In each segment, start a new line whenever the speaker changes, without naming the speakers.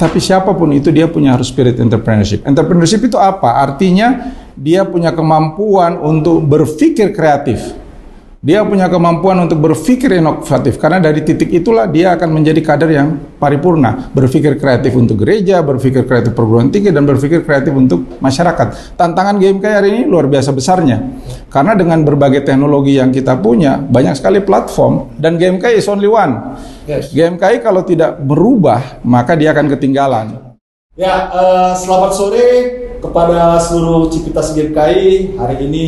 Tetapi siapapun itu dia punya harus spirit entrepreneurship. Entrepreneurship itu apa? Artinya dia punya kemampuan untuk berpikir kreatif. Dia punya kemampuan untuk berpikir inovatif, karena dari titik itulah dia akan menjadi kader yang paripurna, berpikir kreatif untuk gereja, berpikir kreatif perguruan tinggi, dan berpikir kreatif untuk masyarakat. Tantangan GMKI hari ini luar biasa besarnya, karena dengan berbagai teknologi yang kita punya, banyak sekali platform, dan GMKI is only one. Yes. GMKI kalau tidak berubah, maka dia akan ketinggalan.
Ya, selamat sore kepada seluruh Civitas GMKI. Hari ini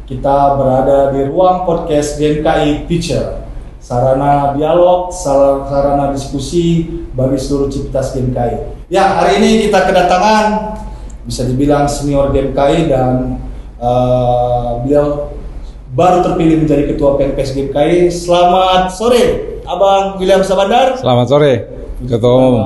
kita berada di ruang podcast GMKI Future, sarana dialog, sarana diskusi bagi seluruh Civitas GMKI. Ya, hari ini kita kedatangan bisa dibilang senior GMKI dan beliau baru terpilih menjadi ketua PNPS GMKI. Selamat sore, Abang William Sabandar.
Selamat sore, Ketua Umum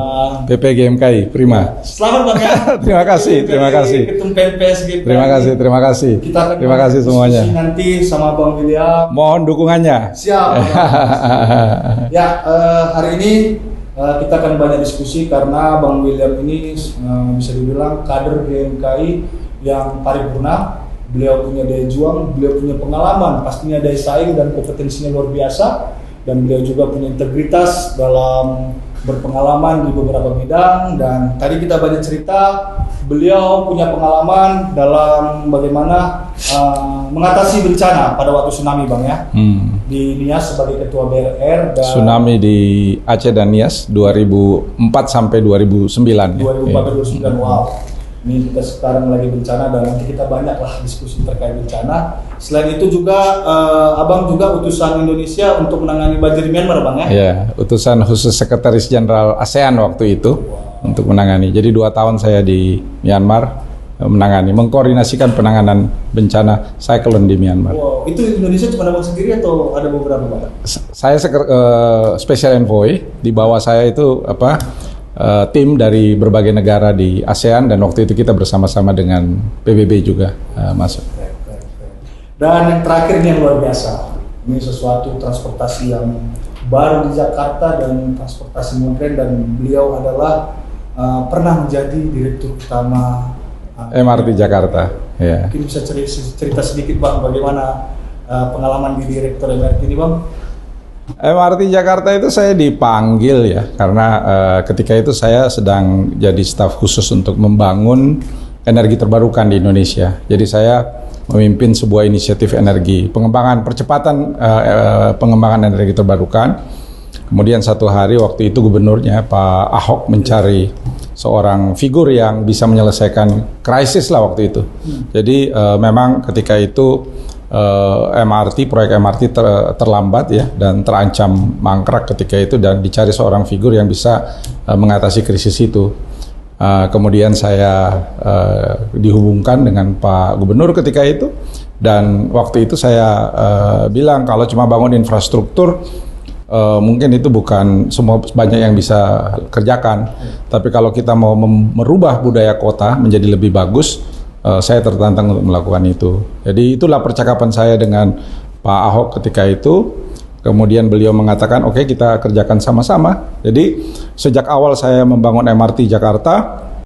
PP GMKI, Prima.
Selamat Bang ya.
Terima kasih.
Ketum PNPS GMKI.
Terima kasih. Terima kasih semuanya.
Nanti sama Bang William.
Mohon dukungannya.
Siap. Ya, hari ini kita akan banyak diskusi karena Bang William ini bisa dibilang kader GMKI yang paripurna. Beliau punya daya juang, beliau punya pengalaman, pastinya daya saing dan kompetensinya luar biasa. Dan beliau juga punya integritas dalam berpengalaman di beberapa bidang, dan tadi kita banyak cerita beliau punya pengalaman dalam bagaimana mengatasi bencana pada waktu tsunami Bang ya. Di Nias sebagai ketua BRR dan
tsunami di Aceh dan Nias 2004 sampai 2009.
2004-2009 wow. Ini kita sekarang lagi bencana dan nanti kita banyaklah diskusi terkait bencana. Selain itu juga Abang juga utusan Indonesia untuk menangani banjir di Myanmar Bang ya?
Iya, utusan khusus Sekretaris Jenderal ASEAN waktu itu untuk menangani. Jadi 2 tahun saya di Myanmar menangani, mengkoordinasikan penanganan bencana cyclone di Myanmar.
Wow, itu Indonesia cuma Abang sendiri atau ada beberapa Bang?
Saya Special Envoy, di bawah saya itu tim dari berbagai negara di ASEAN, dan waktu itu kita bersama-sama dengan PBB juga masuk.
Dan yang terakhir ini yang luar biasa, ini sesuatu transportasi yang baru di Jakarta dan transportasi modern, dan beliau adalah pernah menjadi direktur utama
MRT Jakarta. Ya.
Mungkin bisa cerita sedikit Bang bagaimana pengalaman di direktur MRT ini Bang?
MRT Jakarta itu saya dipanggil ya, karena ketika itu saya sedang jadi staf khusus untuk membangun energi terbarukan di Indonesia. Jadi saya memimpin sebuah inisiatif energi, percepatan pengembangan energi terbarukan. Kemudian satu hari waktu itu gubernurnya Pak Ahok mencari seorang figur yang bisa menyelesaikan krisis lah waktu itu. Jadi memang ketika itu proyek MRT terlambat ya, dan terancam mangkrak ketika itu, dan dicari seorang figur yang bisa mengatasi krisis itu. Kemudian saya dihubungkan dengan Pak Gubernur ketika itu, dan waktu itu saya bilang kalau cuma bangun infrastruktur mungkin itu bukan semua banyak yang bisa kerjakan, tapi kalau kita mau merubah budaya kota menjadi lebih bagus, saya tertantang untuk melakukan itu. Jadi itulah percakapan saya dengan Pak Ahok ketika itu. Kemudian beliau mengatakan, oke, kita kerjakan sama-sama. Jadi sejak awal saya membangun MRT Jakarta,